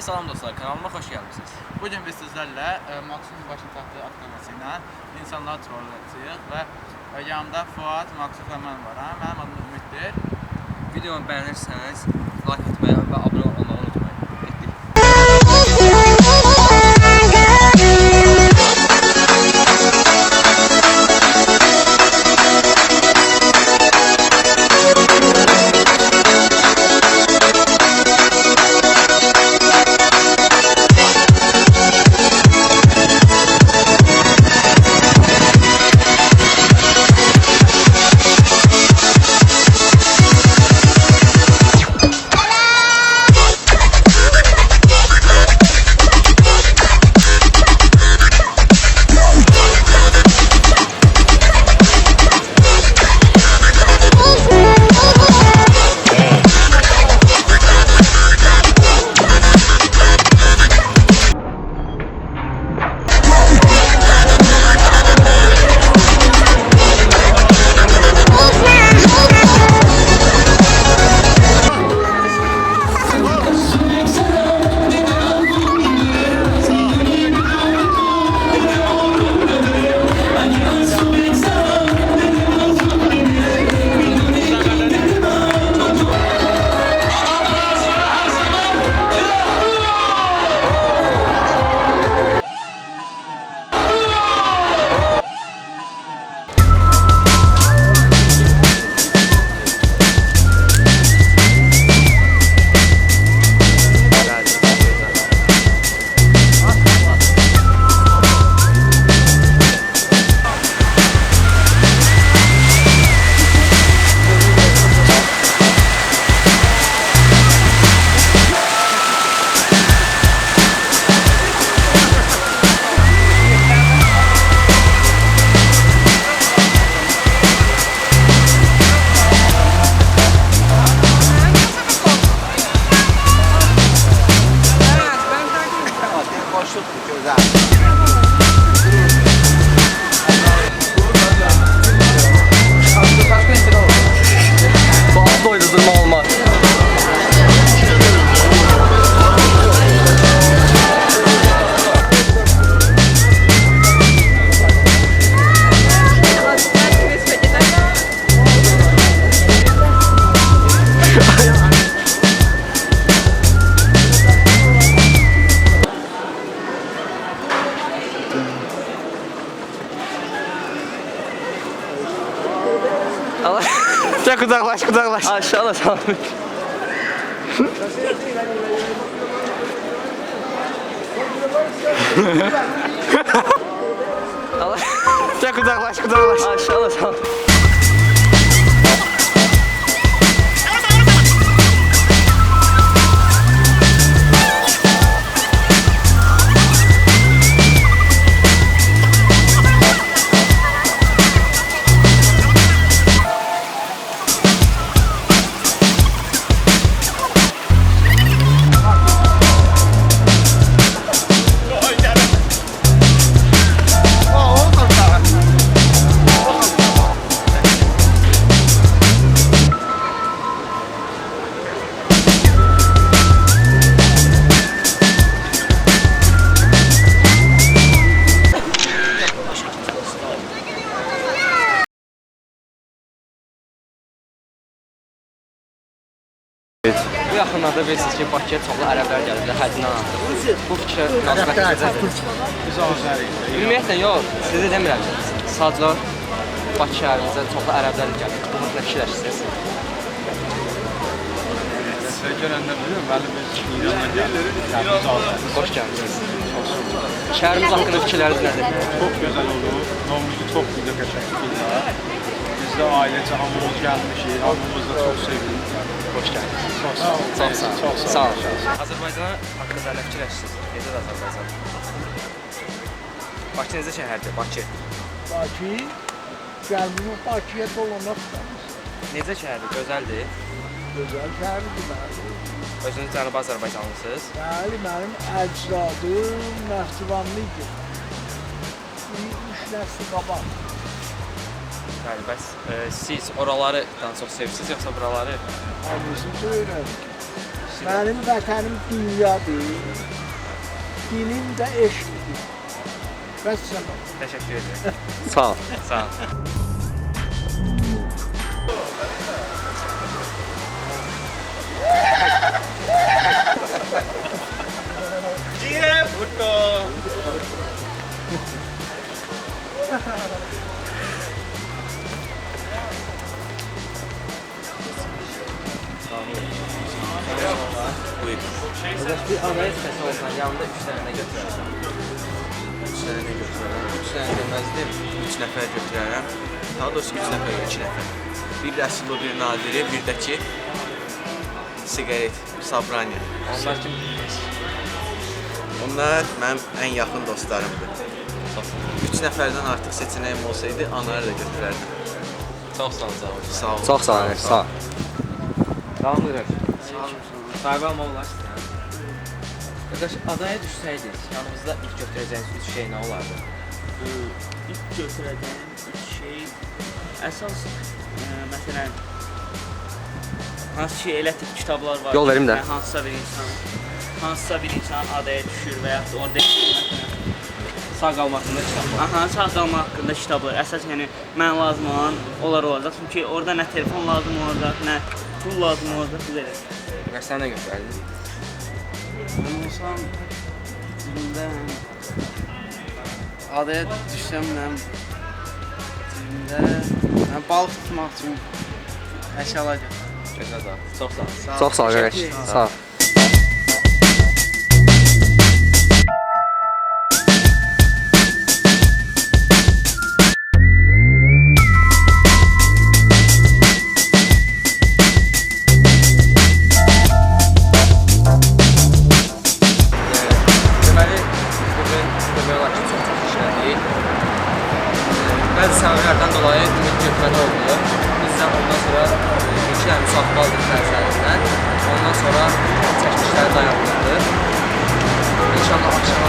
Salam dostlar, kanalıma xoş gəlmisiniz. Bugün biz sizlərlə Maksimum başın taxtığı atlaması ilə insanları trolləyəcəyik və yanımda Fuad, Maksud və mən var. Mənim adım Ümiddir. Videomu bəyənirsəniz, like atmayı və abunə olmağı unutmayın. Etdik. Bazı oynadırma olmaz. Çək uzaqlaş, uzaqlaş. Aşağıda sağ Çək uzaqlaş, uzaqlaş. Aşağıda sağ Bu yaxınlarda bilirsiniz ki, Bakıya çoxlu ərəblər gəlir, həccindən artıq. Bu fikrə münasibət necədir? Biz Azərik. Ümumiyyətlə yox, sizi demirəm. Sadəcə Bakı şəhərimizdə çoxlu ərəblər gəlir. Bu haqqında fikirləşirsiniz. Siz görəndə bilirəm, bəli biz İrandan gəlirik. Xoş gəlmisiniz. Şəhərimiz haqqında fikirləriniz nədir? Çox gözəl olur. Novumuzu çox güzel qəşəngliklə. Biz də ailəcə hamımız gəlmişik. Hamımız da çox sevindik. Xoş gəldiniz. Çox sağ olun. Sağ olun. Azərbaycana haqqında nə fikirləşirsiniz? Necədir Azərbaycan? Bakı necə şəhərdir? Bakı. Bakı, gəlməyim Bakıya dolana tutamız. Necə şəhərdir? Gözəldir. Gözəl şəhərdir bəli. Özünüz Cənubi Azərbaycanlısınız. Bəli, mənim əcdadım Nəhçıvanlıdır. 3 nəsli qabaq. Bəli, bəs siz oraları daha çox sevirsiniz yoxsa buraları? Hamısı söylədik. Mənim vətənim dünyadır. Dinim də eşqdir. Vəssalam. Təşəkkür edirəm. Sağ ol. Sağ ol. Bir adaya sesi olsan yanında 3 dənə nə götürərsən? 3 dənə götürərəm. 3 dənə deməzdim. 3 nəfər götürərəm. Daha doğrusu 3 nəfər, 2 nəfər. Bir Rəsullu, bir Nadiri, bir də ki siqaret, Sabranya. Onlar kim? Onlar mənim ən yaxın dostlarımdır. 3 nəfərdən artıq seçənəyim olsaydı, anarı da götürərdim. Çox sağ ol, sağ ol. Sağ ol. Çox sağ ol, sağ ol. Salam buyurun. Sahibi almaq olar sizə. Qardaş, adaya düşsəydiniz, yanınızda ilk götürəcəyiniz 3 şey nə olardı? İlk götürəcəyim üç şey əsas məsələn hansı ki elə tip kitablar var. Yol verim də. Hansısa bir insan adaya düşür və yaxud da orada Sağ qalmaq haqqında kitab var. aha sağ qalma haqqında kitablar. Əsas yəni mən lazım olan onlar olacaq. Çünki orada nə telefon lazım olacaq, nə pul lazım olacaq bizə. Və sən nə götürərdin? Ben olsam cibimdə adaya düşsəm cibimdə balıq tutmaq üçün əşyalar götürürəm. Gözəl da. Çox sağ ol. Çox sağ ol, qardaş. Sağ ol. Deməli, bugün demək olar ki, çox işlədik. Bəzi səbəblərdən dolayı ümid götürmədə oldu. Biz də ondan sonra iki dənə müsahidə aldıq dərslərindən. Ondan sonra çəkilişləri dayandırdıq. İnşallah axşama